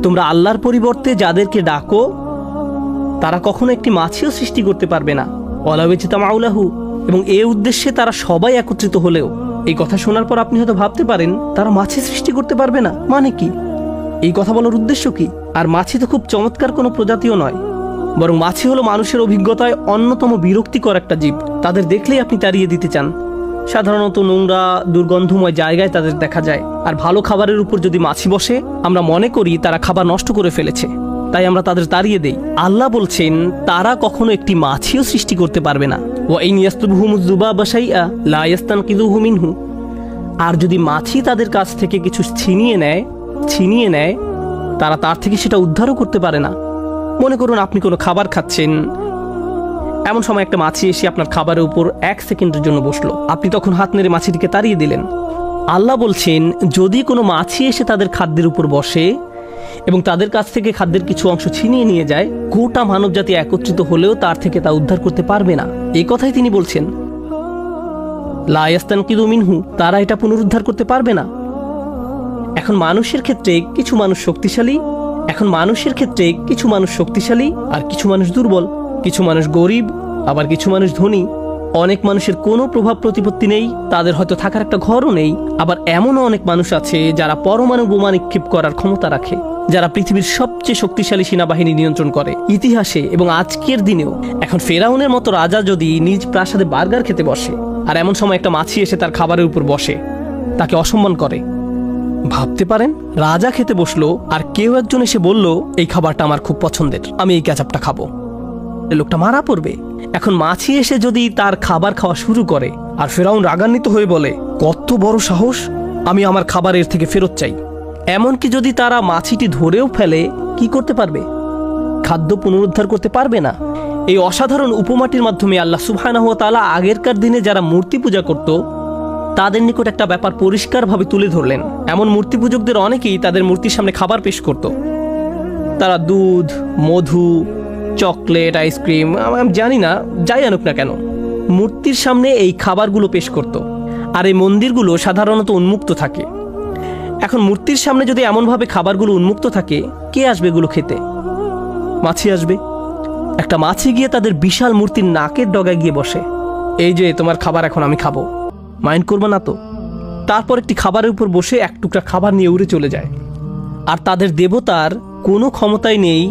তোমরা আল্লাহর পরিবর্তে যাদেরকে ডাকো তারা কখনো একটি মাছিও সৃষ্টি করতে পারবে না। ওয়ালাউইজতামাউলাহু, এবং এই উদ্দেশ্যে তারা সবাই একত্রিত হলেও। এই কথা শোনার পর আপনি হয়তো ভাবতে পারেন তারা মাছি সৃষ্টি করতে পারবে না, মানে কি? এই কথা বলার উদ্দেশ্য কি? আর মাছি তো খুব চমৎকার কোনো প্রজাতিও নয়, বরং মাছি হলো মানুষের অভিজ্ঞতায় অন্যতম বিরক্তিকর একটা জীব। তাদের দেখলেই আপনি তাড়িয়ে দিতে চান। সাধারণত নোংরা দুর্গন্ধময় জায়গায় তাদের দেখা যায়। আর ভালো খাবারের উপর যদি মাছি বসে, আমরা মনে করি তারা খাবার নষ্ট করে ফেলেছে, তাই আমরা তাদের তাড়িয়ে দেই। আল্লাহ বলছেন তারা কখনো একটি মাছিও সৃষ্টি করতে পারবে না। ওয়া ইন ইয়াসলুবহুমুয যুবাবা শাইআ লা ইস্তানকিযুহু মিনহু, আর যদি মাছি তাদের কাছ থেকে কিছু ছিনিয়ে নেয় তারা তার থেকে সেটা উদ্ধারও করতে পারে না। মনে করুন আপনি কোনো খাবার খাচ্ছেন, এমন সময় একটা মাছি এসে আপনার খাবারের উপর 1 সেকেন্ডের জন্য বসলো। আপনি তখন হাত নেড়ে মাছিটিকে তাড়িয়ে দিলেন। আল্লাহ বলছেন যদি কোনো মাছি এসে তাদের খাদ্যের উপর বসে এবং তাদের কাছ থেকে খাদ্যের কিছু অংশ ছিনিয়ে নিয়ে যায়, গোটা মানব জাতি একত্রিত হলেও তার থেকে তা উদ্ধার করতে পারবে না। এই কথাই তিনি বলছেন, লা ইস্তানকিযু মিনহু, তারা এটা পুনরুদ্ধার করতে পারবে না। এখন মানুষের ক্ষেত্রে কিছু মানুষ শক্তিশালী আর কিছু মানুষ দুর্বল, কিছু মানুষ গরিব আবার কিছু মানুষ ধনী। অনেক মানুষের কোনো প্রভাব প্রতিপত্তি নেই, তাদের হয়তো থাকার একটা ঘরও নেই। আবার এমনও অনেক মানুষ আছে যারা পরমাণু বোমা নিক্ষেপ করার ক্ষমতা রাখে, যারা পৃথিবীর সবচেয়ে শক্তিশালী সেনাবাহিনী নিয়ন্ত্রণ করে ইতিহাসে এবং আজকের দিনেও। এখন ফেরাউনের মতো রাজা যদি নিজ প্রাসাদে বার্গার খেতে বসে আর এমন সময় একটা মাছি এসে তার খাবারের উপর বসে, তাকে অসম্মান করে, ভাবতে পারেন রাজা খেতে বসলো আর কেউ একজন এসে বলল এই খাবারটা আমার খুব পছন্দের, আমি এই কেচাপটা খাবো, লোকটা মারা পড়বে। এখন মাছি এসে যদি তার খাবার খাওয়া শুরু করে আর ফেরাউন রাগান্বিত হয়ে বলে কত বড় সাহস, আমি আমার খাবারের থেকে ফেরত চাই, এমনকি যদি তারা মাছিটি ধরেও ফেলে, কি করতে পারবে? খাদ্য পুনরুদ্ধার করতে পারবে না। এই অসাধারণ উপমাটির মাধ্যমে আল্লাহ সুবহানাহু ওয়া তাআলা আগেরকার দিনে যারা মূর্তি পূজা করত তাদের নিকট একটা ব্যাপার পরিষ্কারভাবে তুলে ধরলেন। এমন মূর্তি পূজকদের অনেকেই তাদের মূর্তির সামনে খাবার পেশ করত। তারা দুধ, মধু, চকলেট, আইসক্রিম, আমি জানি না, যাই আনুক না কেন, মূর্তির সামনে এই খাবারগুলো পেশ করত। আর এই মন্দিরগুলো সাধারণত উন্মুক্ত থাকে। এখন মূর্তির সামনে যদি এমনভাবে খাবারগুলো উন্মুক্ত থাকে, কে আসবে এগুলো খেতে? মাছি আসবে। একটা মাছি গিয়ে তাদের বিশাল মূর্তির নাকের ডগায় গিয়ে বসে, এই যে তোমার খাবার, এখন আমি খাবো, মাইন্ড করবে না তো? তারপর একটি খাবারের উপর বসে এক টুকরা খাবার নিয়ে উড়ে চলে যায়। আর তাদের দেবতার কোনো ক্ষমতাই নেই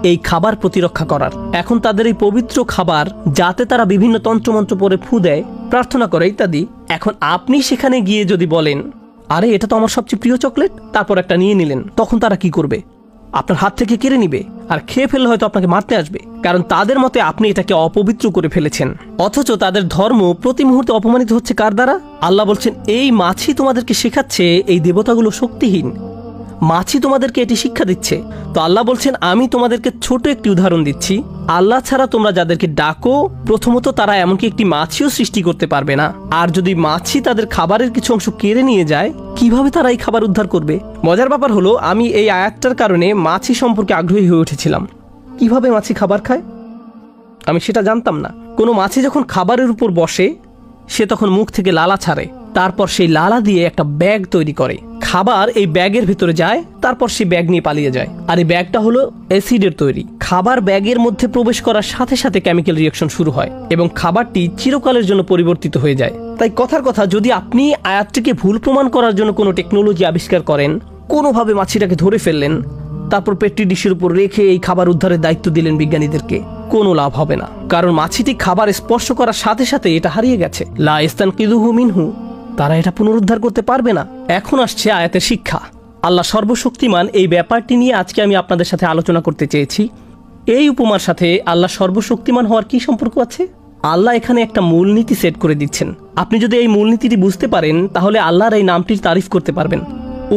এই খাবার প্রতিরক্ষা করার। এখন তাদের এই পবিত্র খাবার, যাতে তারা বিভিন্ন তন্ত্রমন্ত্র পরে ফু দেয়, প্রার্থনা করে ইত্যাদি। এখন আপনি সেখানে গিয়ে যদি বলেন আরে এটা তো আমার সবচেয়ে প্রিয় চকলেট, তারপর একটা নিয়ে নিলেন, তখন তারা কি করবে? আপনার হাত থেকে কেড়ে নিবে, আর খেয়ে ফেললে হয়তো আপনাকে মারতে আসবে, কারণ তাদের মতে আপনি এটাকে অপবিত্র করে ফেলেছেন। অথচ তাদের ধর্ম প্রতি মুহূর্তে অপমানিত হচ্ছে কার দ্বারা? আল্লাহ বলছেন এই মাছি তোমাদেরকে শেখাচ্ছে এই দেবতাগুলো শক্তিহীন, মাছি তোমাদেরকে এটি শিক্ষা দিচ্ছে। তো আল্লাহ বলছেন আমি তোমাদেরকে ছোট একটি উদাহরণ দিচ্ছি, আল্লাহ ছাড়া তোমরা যাদেরকে ডাকো, প্রথমত তারা এমনকি একটি মাছিও সৃষ্টি করতে পারবে না। আর যদি মাছি তাদের খাবারের কিছু অংশ কেড়ে নিয়ে যায়, কিভাবে তারা এই খাবার উদ্ধার করবে? মজার ব্যাপার হলো, আমি এই আয়াতটার কারণে মাছি সম্পর্কে আগ্রহী হয়ে উঠেছিলাম। কিভাবে মাছি খাবার খায় আমি সেটা জানতাম না। কোনো মাছি যখন খাবারের উপর বসে, সে তখন মুখ থেকে লালা ছাড়ে, তারপর সেই লালা দিয়ে একটা ব্যাগ তৈরি করে, খাবার এই ব্যাগের ভিতরে যায়, তারপর সেই ব্যাগ নিয়ে পালিয়ে যায়। আর এই ব্যাগটা হলো অ্যাসিডের তৈরি। খাবার ব্যাগের মধ্যে প্রবেশ করার সাথে সাথে কেমিক্যাল রিঅ্যাকশন শুরু হয় এবং খাবারটি চিরকালের জন্য পরিবর্তিত হয়ে যায়। তাই কথার কথা, যদি আপনি আয়াতটিকে ভুল প্রমাণ করার জন্য কোনো টেকনোলজি আবিষ্কার করেন, কোনোভাবে মাছিটাকে ধরে ফেললেন, তারপর পেট্রি ডিশের উপর রেখে এই খাবার উদ্ধারের দায়িত্ব দিলেন বিজ্ঞানীদেরকে, কোনো লাভ হবে না। কারণ মাছিটি খাবার স্পর্শ করার সাথে সাথে এটা হারিয়ে গেছে। লা ইস্তানকিযুহু মিনহু, তারা এটা পুনরুদ্ধার করতে পারবে না। এখন আসছে আয়াতের শিক্ষা। আল্লাহ সর্বশক্তিমান, এই ব্যাপারটি নিয়ে আজকে আমি আপনাদের সাথে আলোচনা করতে চেয়েছি। এই উপমার সাথে আল্লাহ সর্বশক্তিমান হওয়ার কি সম্পর্ক আছে? আল্লাহ এখানে একটা মূলনীতি সেট করে দিচ্ছেন। আপনি যদি এই মূলনীতিটি বুঝতে পারেন, তাহলে আল্লাহর এই নামটির তারিফ করতে পারবেন।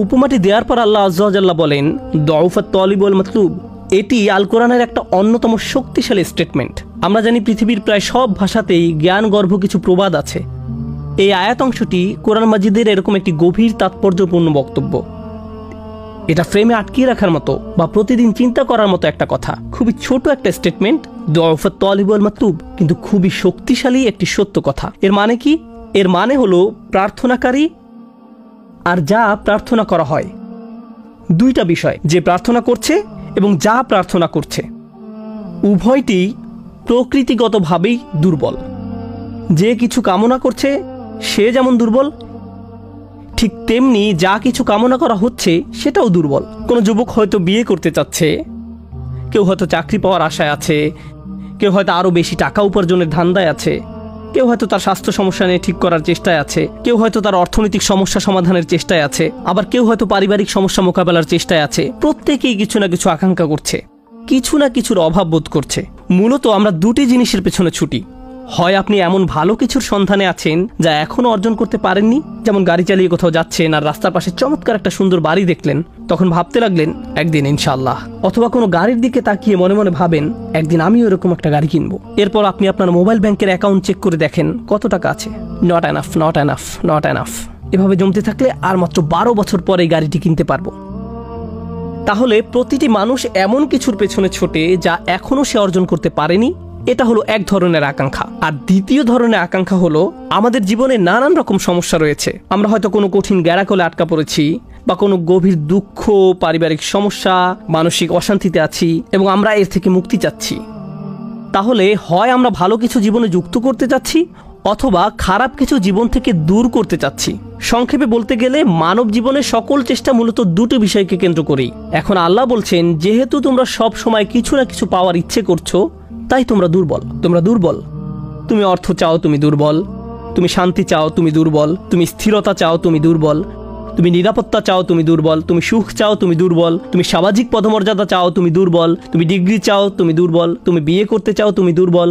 উপমাটি দেওয়ার পর আল্লাহ আযজা ওয়া জাল্লা বলেন, দুআফাত তালিব ওয়াল মাতলুব। এটি আল কোরআনের একটা অন্যতম শক্তিশালী স্টেটমেন্ট। আমরা জানি পৃথিবীর প্রায় সব ভাষাতেই জ্ঞানগর্ভ কিছু প্রবাদ আছে। এই আয়াত অংশটি কোরআন মাজিদের এরকম একটি গভীর তাৎপর্যপূর্ণ বক্তব্য। এটা ফ্রেমে আটকিয়ে রাখার মতো বা প্রতিদিন চিন্তা করার মতো একটা কথা। খুবই ছোট একটা স্টেটমেন্ট, দুআফাত তালিব ওয়াল মাতলুব, কিন্তু খুবই শক্তিশালী একটি সত্য কথা। এর মানে কি? এর মানে হলো প্রার্থনাকারী আর যা প্রার্থনা করা হয়, দুইটা বিষয়, যে প্রার্থনা করছে এবং যা প্রার্থনা করছে, উভয়টি প্রকৃতিগতভাবেই দুর্বল। যে কিছু কামনা করছে সে যেমন দুর্বল, ঠিক তেমনি যা কিছু কামনা করা হচ্ছে সেটাও দুর্বল। কোনো যুবক হয়তো বিয়ে করতে চাচ্ছে, কেউ হয়তো চাকরি পাওয়ার আশায় আছে, কেউ হয়তো আরও বেশি টাকা উপার্জনের ধান্দায় আছে, কেউ হয়তো তার স্বাস্থ্য সমস্যা নিয়ে ঠিক করার চেষ্টায় আছে, কেউ হয়তো তার অর্থনৈতিক সমস্যা সমাধানের চেষ্টায় আছে, আবার কেউ হয়তো পারিবারিক সমস্যা মোকাবেলার চেষ্টায় আছে। প্রত্যেকেই কিছু না কিছু আকাঙ্ক্ষা করছে, কিছু না কিছুর অভাব বোধ করছে। মূলত আমরা দুটি জিনিসের পেছনে ছুটি। হয় আপনি এমন ভালো কিছুর সন্ধানে আছেন যা এখনো অর্জন করতে পারেননি, যেমন গাড়ি চালিয়ে কোথাও যাচ্ছেন আর রাস্তার পাশে চমৎকার একটা সুন্দর বাড়ি দেখলেন, তখন ভাবতে লাগলেন একদিন ইনশাআল্লাহ। অথবা কোনো গাড়ির দিকে তাকিয়ে মনে মনে ভাবেন একদিন আমিও এরকম একটা গাড়ি কিনবো। এরপর আপনি আপনার মোবাইল ব্যাংকের অ্যাকাউন্ট চেক করে দেখেন কত টাকা আছে। Not enough, not enough, not enough. এভাবে জমতে থাকলে আর মাত্র 12 বছর পরে এই গাড়িটি কিনতে পারবো। তাহলে প্রতিটি মানুষ এমন কিছুর পেছনে ছোটে যা এখনো সে অর্জন করতে পারেনি। এটা হলো এক ধরনের আকাঙ্ক্ষা। আর দ্বিতীয় ধরনের আকাঙ্ক্ষা হলো আমাদের জীবনে নানান রকম সমস্যা রয়েছে। আমরা হয়তো কোনো কঠিন গ্যারাকলে আটকা পড়েছি, বা কোনো গভীর দুঃখ, পারিবারিক সমস্যা, মানসিক অশান্তিতে আছি এবং আমরা এর থেকে মুক্তি চাচ্ছি। তাহলে হয় আমরা ভালো কিছু জীবনে যুক্ত করতে চাচ্ছি, অথবা খারাপ কিছু জীবন থেকে দূর করতে চাচ্ছি। সংক্ষেপে বলতে গেলে মানব জীবনের সকল চেষ্টা মূলত দুটো বিষয়কে কেন্দ্র করেই। এখন আল্লাহ বলছেন, যেহেতু তোমরা সব সময় কিছু না কিছু পাওয়ার ইচ্ছে করছো, তাই তোমরা দুর্বল। তোমরা দুর্বল। তুমি অর্থ চাও, তুমি দুর্বল। তুমি শান্তি চাও, তুমি দুর্বল। তুমি স্থিরতা চাও, তুমি দুর্বল। তুমি নিরাপত্তা চাও, তুমি দুর্বল। তুমি সুখ চাও, তুমি দুর্বল। তুমি সামাজিক পদমর্যাদা চাও, তুমি দুর্বল। তুমি ডিগ্রি চাও, তুমি দুর্বল। তুমি বিয়ে করতে চাও, তুমি দুর্বল।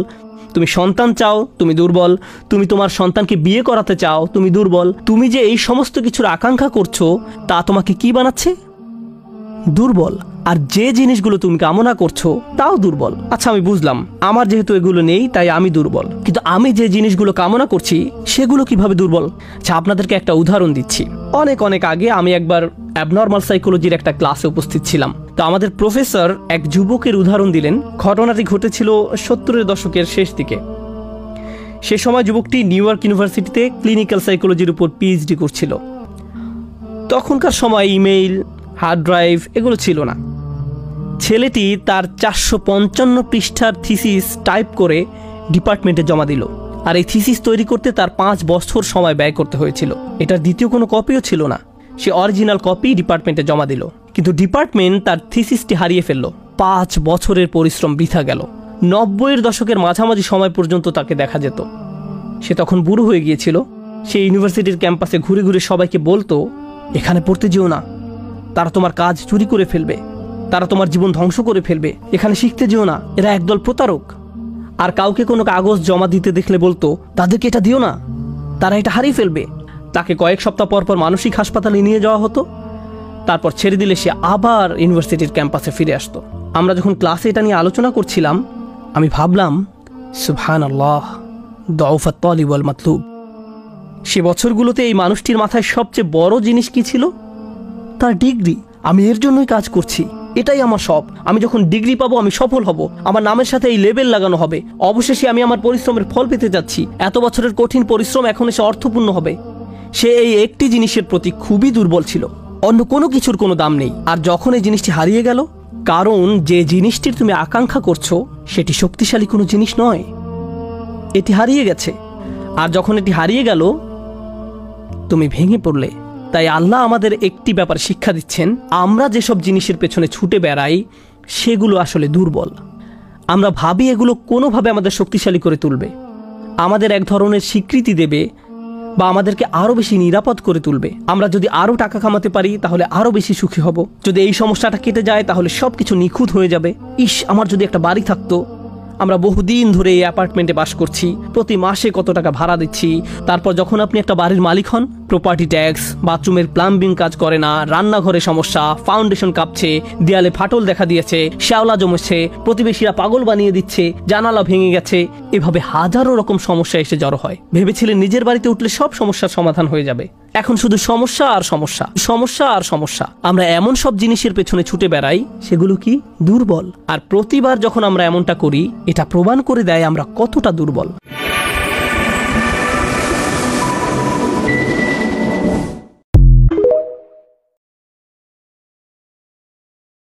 তুমি সন্তান চাও, তুমি দুর্বল। তুমি তোমার সন্তানকে বিয়ে করাতে চাও, তুমি দুর্বল। তুমি যে এই সমস্ত কিছুর আকাঙ্ক্ষা করছো, তা তোমাকে কি বানাচ্ছে? দুর্বল। আর যে জিনিসগুলো তুমি কামনা করছো তাও দুর্বল। আচ্ছা, আমি বুঝলাম আমার যেহেতু এগুলো নেই তাই আমি দুর্বল, কিন্তু আমি যে জিনিসগুলো কামনা করছি সেগুলো কিভাবে দুর্বল? আচ্ছা, আপনাদেরকে একটা উদাহরণ দিচ্ছি। অনেক আগে আমি একবার অ্যাবনর্মাল সাইকোলজির একটা ক্লাসে উপস্থিত ছিলাম। তো আমাদের প্রফেসর এক যুবকের উদাহরণ দিলেন। ঘটনাটি ঘটেছিল 70-এর দশকের শেষ দিকে। সে সময় যুবকটি নিউ ইয়র্ক ইউনিভার্সিটিতে ক্লিনিক্যাল সাইকোলজির উপর পিএইচডি করছিল। তখনকার সময় ইমেইল, হার্ড ড্রাইভ এগুলো ছিল না। ছেলেটি তার 455 পৃষ্ঠার থিসিস টাইপ করে ডিপার্টমেন্টে জমা দিল। আর এই থিসিস তৈরি করতে তার 5 বছর সময় ব্যয় করতে হয়েছিল। এটার দ্বিতীয় কোনো কপিও ছিল না। সে অরিজিনাল কপি ডিপার্টমেন্টে জমা দিল, কিন্তু ডিপার্টমেন্ট তার থিসিসটি হারিয়ে ফেলল। 5 বছরের পরিশ্রম বৃথা গেল। 90-এর দশকের মাঝামাঝি সময় পর্যন্ত তাকে দেখা যেত। সে তখন বুড়ো হয়ে গিয়েছিল। সে ইউনিভার্সিটির ক্যাম্পাসে ঘুরে ঘুরে সবাইকে বলতো, এখানে পড়তে যেও না, তারা তোমার কাজ চুরি করে ফেলবে, তারা তোমার জীবন ধ্বংস করে ফেলবে। এখানে শিখতে যেও না, এরা একদল প্রতারক। আর কাউকে কোনো কাগজ জমা দিতে দেখলে বলতো, তাদেরকে এটা দিও না, তারা এটা হারিয়ে ফেলবে। তাকে কয়েক সপ্তাহ পর পর মানসিক হাসপাতালে নিয়ে যাওয়া হতো। তারপর ছেড়ে দিলে সে আবার ইউনিভার্সিটির ক্যাম্পাসে ফিরে আসতো। আমরা যখন ক্লাসে এটা নিয়ে আলোচনা করছিলাম, আমি ভাবলাম, সুবহানাল্লাহ, দাউফাত তালিব ওয়াল মাতলুব। সে বছরগুলোতে এই মানুষটির মাথায় সবচেয়ে বড় জিনিস কি ছিল? তার ডিগ্রি। আমি এর জন্যই কাজ করছি, এটাই আমার সব। আমি যখন ডিগ্রি পাবো আমি সফল হব, আমার নামের সাথে এই লেবেল লাগানো হবে, অবশেষে আমি আমার পরিশ্রমের ফল পেতে যাচ্ছি। এত বছরের কঠিন পরিশ্রম এখন এসে অর্থপূর্ণ হবে। সে এই একটি জিনিসের প্রতি খুবই দুর্বল ছিল। অন্য কোনো কিছুর কোনো দাম নেই। আর যখন এই জিনিসটি হারিয়ে গেল, কারণ যে জিনিসটির তুমি আকাঙ্ক্ষা করছো সেটি শক্তিশালী কোনো জিনিস নয়, এটি হারিয়ে গেছে। আর যখন এটি হারিয়ে গেল, তুমি ভেঙে পড়লে। তাই আল্লাহ আমাদের একটি ব্যাপার শিক্ষা দিচ্ছেন, আমরা যেসব জিনিসের পেছনে ছুটে বেড়াই সেগুলো আসলে দুর্বল। আমরা ভাবি এগুলো কোনোভাবে আমাদের শক্তিশালী করে তুলবে, আমাদের এক ধরনের স্বীকৃতি দেবে, বা আমাদেরকে আরও বেশি নিরাপদ করে তুলবে। আমরা যদি আরও টাকা কামাতে পারি তাহলে আরও বেশি সুখী হব। যদি এই সমস্যাটা কেটে যায় তাহলে সব কিছু নিখুঁত হয়ে যাবে। ইস, আমার যদি একটা বাড়ি থাকতো। আমরা বহুদিন ধরে এই অ্যাপার্টমেন্টে বাস করছি, প্রতি মাসে কত টাকা ভাড়া দিচ্ছি। তারপর যখন আপনি একটা বাড়ির মালিক হন, প্রপার্টি ট্যাক্স, বাথরুমের প্লাম্বিং কাজ করে না, রান্নাঘরে সমস্যা, ফাউন্ডেশন কাঁপছে, দেয়ালে ফাটল দেখা দিয়েছে, শ্যাওলা জমেছে, প্রতিবেশীরা পাগল বানিয়ে দিচ্ছে, জানালা ভেঙে গেছে, এভাবে হাজারো রকম সমস্যা এসে জড়ো হয়। ভেবেছিলেন নিজের বাড়িতে উঠলে সব সমস্যার সমাধান হয়ে যাবে। এখন শুধু সমস্যা আর সমস্যা, সমস্যা আর সমস্যা। আমরা এমন সব জিনিসের পেছনে ছুটে বেড়াই সেগুলো কি দুর্বল। আর প্রতিবার যখন আমরা এমনটা করি, এটা প্রমাণ করে দেয় আমরা কতটা দুর্বল।